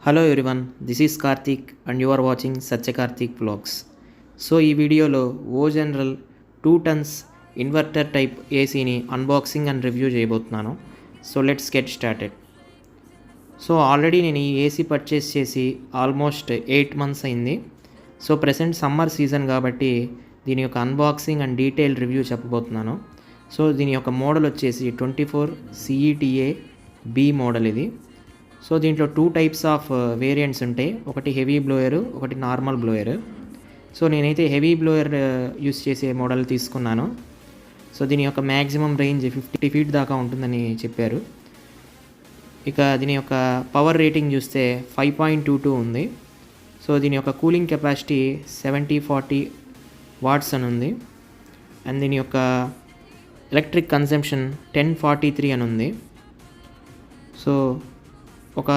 Hello everyone, this is Karthik and you are watching Satya Karthik vlogs. So ఈ వీడియోలో O General 2 tons inverter type ఏసీని unboxing and review చేయబోతున్నాను. So let's get started. So already నేను ఈ AC purchase చేసి almost 8 months అయింది. So present summer season కాబట్టి దీని యొక్క అన్బాక్సింగ్ అండ్ డీటెయిల్ రివ్యూ చెప్పబోతున్నాను. సో దీని యొక్క మోడల్ వచ్చేసి 24 CETA B మోడల్ ఇది. సో దీంట్లో 2 types ఆఫ్ వేరియంట్స్ ఉంటాయి. ఒకటి హెవీ బ్లోయర్, ఒకటి నార్మల్ బ్లోయర్. సో నేనైతే హెవీ బ్లోయర్ యూస్ చేసే మోడల్ తీసుకున్నాను. సో దీని యొక్క మ్యాక్సిమం రేంజ్ 50 feet దాకా ఉంటుందని చెప్పారు. ఇక దీని యొక్క పవర్ రేటింగ్ చూస్తే 5.22 ఉంది. సో దీని యొక్క కూలింగ్ కెపాసిటీ 70-40 వాట్స్ అని ఉంది. అండ్ దీని యొక్క ఎలక్ట్రిక్ కన్సంప్షన్ 1043 అని ఉంది. సో ఒక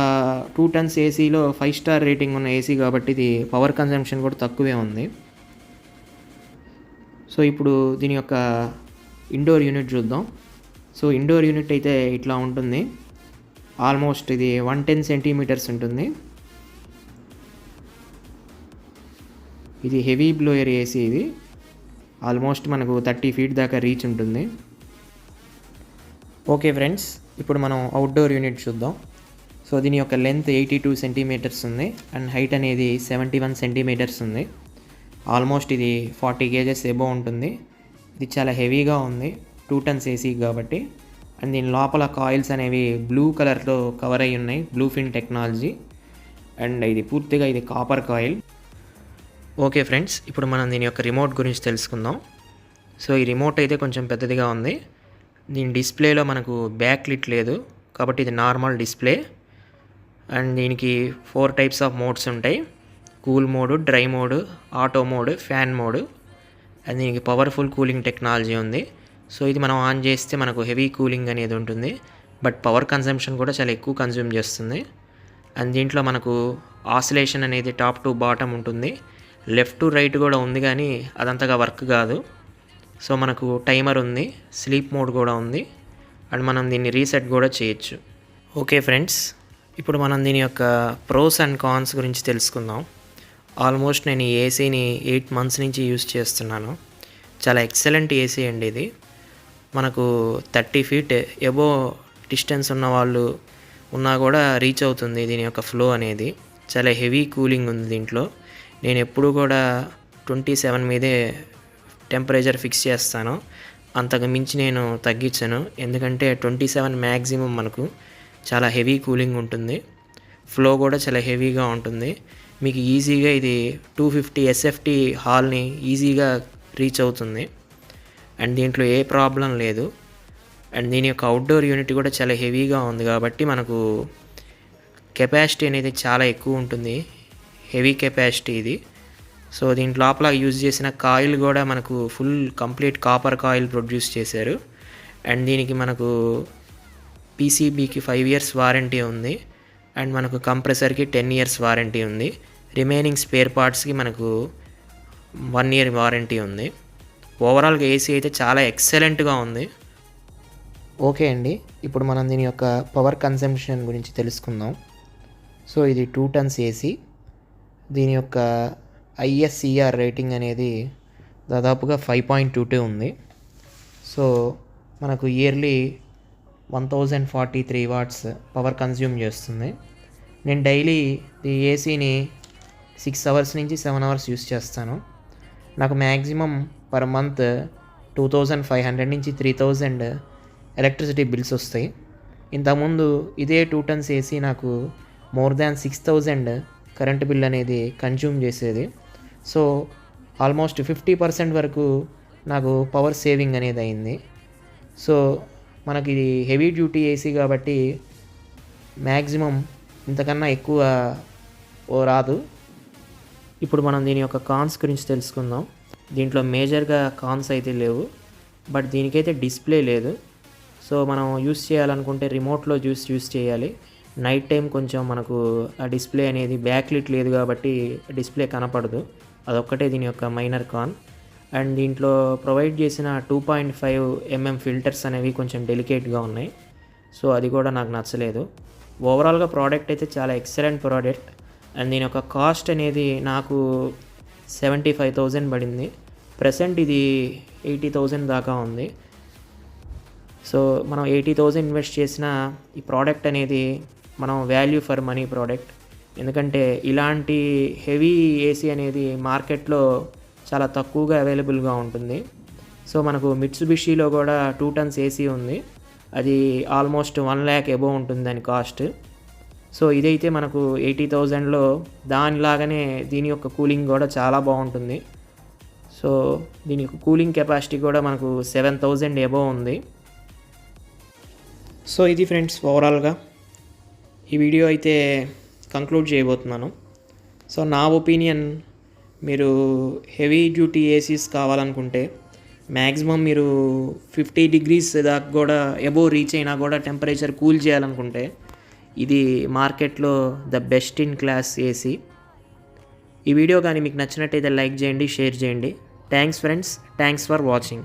2 tons ఏసీలో 5 star రేటింగ్ ఉన్న ఏసీ కాబట్టి ఇది పవర్ కన్జంప్షన్ కూడా తక్కువే ఉంది. సో ఇప్పుడు దీని యొక్క ఇండోర్ యూనిట్ చూద్దాం. సో ఇండోర్ యూనిట్ అయితే ఇట్లా ఉంటుంది. ఆల్మోస్ట్ ఇది 110 centimeters ఉంటుంది. ఇది హెవీ బ్లోయర్ ఏసీ. ఇది ఆల్మోస్ట్ మనకు 30 feet దాకా రీచ్ ఉంటుంది. ఓకే ఫ్రెండ్స్, ఇప్పుడు మనం అవుట్డోర్ యూనిట్ చూద్దాం. సో దీని యొక్క లెంత్ 82 centimeters ఉంది అండ్ హైట్ అనేది 71 centimeters ఉంది. ఆల్మోస్ట్ ఇది 40 kgs ఎబో ఉంటుంది. ఇది చాలా హెవీగా ఉంది 2 tons ఏసీ కాబట్టి. అండ్ దీని లోపల కాయిల్స్ అనేవి బ్లూ కలర్లో కవర్ అయి ఉన్నాయి, బ్లూ ఫిన్ టెక్నాలజీ. అండ్ ఇది పూర్తిగా ఇది కాపర్ కాయిల్. ఓకే ఫ్రెండ్స్, ఇప్పుడు మనం దీని యొక్క రిమోట్ గురించి తెలుసుకుందాం. సో ఈ రిమోట్ అయితే కొంచెం పెద్దదిగా ఉంది. దీని డిస్ప్లేలో మనకు బ్యాక్ లిట్ లేదు కాబట్టి ఇది నార్మల్ డిస్ప్లే. అండ్ దీనికి 4 types ఆఫ్ మోడ్స్ ఉంటాయి. Cool mode, dry mode, auto mode, fan mode. And దీనికి పవర్ఫుల్ కూలింగ్ టెక్నాలజీ ఉంది. సో ఇది మనం ఆన్ చేస్తే మనకు హెవీ కూలింగ్ అనేది ఉంటుంది, బట్ పవర్ కన్సంప్షన్ కూడా చాలా ఎక్కువ కన్జ్యూమ్ చేస్తుంది. అండ్ దీంట్లో మనకు ఆసిలేషన్ అనేది టాప్ టు బాటమ్ ఉంటుంది. లెఫ్ట్ టు రైట్ కూడా ఉంది కానీ అదంతగా వర్క్ కాదు. సో మనకు టైమర్ ఉంది, స్లీప్ మోడ్ కూడా ఉంది. అండ్ మనం దీన్ని రీసెట్ కూడా చేయొచ్చు. ఓకే ఫ్రెండ్స్, ఇప్పుడు మనం దీని యొక్క ప్రోస్ అండ్ కాన్స్ గురించి తెలుసుకుందాం. ఆల్మోస్ట్ నేను ఈ ఏసీని 8 months నుంచి యూస్ చేస్తున్నాను. చాలా ఎక్సలెంట్ ఏసీ అండి ఇది. మనకు 30 feet ఎబో డిస్టెన్స్ ఉన్న వాళ్ళు ఉన్నా కూడా రీచ్ అవుతుంది దీని యొక్క ఫ్లో అనేది. చాలా హెవీ కూలింగ్ ఉంది దీంట్లో. నేను ఎప్పుడు కూడా 27 మీదే టెంపరేచర్ ఫిక్స్ చేస్తాను, అంతకు మించి నేను తగ్గించను. ఎందుకంటే 27 మ్యాక్సిమం మనకు చాలా హెవీ కూలింగ్ ఉంటుంది. ఫ్లో కూడా చాలా హెవీగా ఉంటుంది. మీకు ఈజీగా ఇది 250 SFT హాల్ని ఈజీగా రీచ్ అవుతుంది. అండ్ దీంట్లో ఏ ప్రాబ్లం లేదు. అండ్ దీని యొక్క అవుట్డోర్ యూనిట్ కూడా చాలా హెవీగా ఉంది కాబట్టి మనకు కెపాసిటీ అనేది చాలా ఎక్కువ ఉంటుంది, హెవీ కెపాసిటీ ఇది. సో దీంట్లో లోపల యూజ్ చేసిన కాయిల్ కూడా మనకు full complete copper coil produce చేశారు. అండ్ దీనికి మనకు PCBకి 5 years వారంటీ ఉంది. అండ్ మనకు కంప్రెసర్కి 10 years వారంటీ ఉంది. రిమైనింగ్ స్పేర్ పార్ట్స్కి మనకు 1 year వారంటీ ఉంది. ఓవరాల్గా ఏసీ అయితే చాలా ఎక్సలెంట్గా ఉంది. ఓకే అండి, ఇప్పుడు మనం దీని యొక్క పవర్ కన్సంప్షన్ గురించి తెలుసుకుందాం. సో ఇది 2 tons ఏసీ. దీని యొక్క ISCR రేటింగ్ అనేది దాదాపుగా 5.22 ఉంది. సో మనకు ఇయర్లీ 1043 watts పవర్ కన్జ్యూమ్ చేస్తుంది. నేను డైలీ ఈ ఏసీని 6 hours నుంచి 7 hours యూస్ చేస్తాను. నాకు మ్యాక్సిమం పర్ మంత్ 2500 నుంచి 3000 ఎలక్ట్రిసిటీ బిల్స్ వస్తాయి. ఇంతకుముందు ఇదే 2 tons ఏసీ నాకు మోర్ దాన్ 6000 కరెంట్ బిల్ అనేది కన్జ్యూమ్ చేసేది. సో ఆల్మోస్ట్ 50% వరకు నాకు పవర్ సేవింగ్ అనేది అయింది. సో మనకి ఇది హెవీ డ్యూటీ ఏసీ కాబట్టి మ్యాక్సిమం ఇంతకన్నా ఎక్కువ రాదు. ఇప్పుడు మనం దీని యొక్క కాన్స్ గురించి తెలుసుకుందాం. దీంట్లో మేజర్గా కాన్స్ అయితే లేవు, బట్ దీనికైతే డిస్ప్లే లేదు. సో మనం యూస్ చేయాలనుకుంటే రిమోట్లో యూస్ చేయాలి. నైట్ టైం కొంచెం మనకు ఆ డిస్ప్లే అనేది బ్యాక్ లిట్ లేదు కాబట్టి డిస్ప్లే కనపడదు. అదొక్కటే దీని యొక్క మైనర్ కాన్. అండ్ దీంట్లో ప్రొవైడ్ చేసిన 2.5 mm ఫిల్టర్స్ అనేవి కొంచెం డెలికేట్గా ఉన్నాయి. సో అది కూడా నాకు నచ్చలేదు. ఓవరాల్గా ప్రోడక్ట్ అయితే చాలా ఎక్సలెంట్ ప్రోడక్ట్. అండ్ దీని యొక్క కాస్ట్ అనేది నాకు 75,000 పడింది. ప్రెసెంట్ ఇది 80,000 దాకా ఉంది. సో మనం 80,000 ఇన్వెస్ట్ చేసిన ఈ ప్రోడక్ట్ అనేది మనం వాల్యూ ఫర్ మనీ ప్రోడక్ట్. ఎందుకంటే ఇలాంటి హెవీ ఏసీ అనేది మార్కెట్లో చాలా తక్కువగా అవైలబుల్గా ఉంటుంది. సో మనకు మిట్సుబిషిలో కూడా 2 టన్స్ ఏసీ ఉంది. అది ఆల్మోస్ట్ 1 lakh అబోవ్ ఉంటుంది దాని కాస్ట్. సో ఇదైతే మనకు 80,000లో దానిలాగానే దీని యొక్క కూలింగ్ కూడా చాలా బాగుంటుంది. సో దీని యొక్క కూలింగ్ కెపాసిటీ కూడా మనకు 7,000 అబోవ్ ఉంది. సో ఇది ఫ్రెండ్స్ ఓవరాల్గా ఈ వీడియో అయితే కంక్లూడ్ చేయబోతున్నాను. సో నా ఒపీనియన్, మీరు హెవీ డ్యూటీ ఏసీస్ కావాలనుకుంటే మ్యాక్సిమం మీరు 50 degrees దాకా కూడా అబోవ్ రీచ్ అయినా కూడా టెంపరేచర్ కూల్ చేయాలనుకుంటే ఇది మార్కెట్లో the best in class AC. ఈ వీడియో కానీ మీకు నచ్చినట్టయితే లైక్ చేయండి, షేర్ చేయండి. Thanks friends, thanks for watching.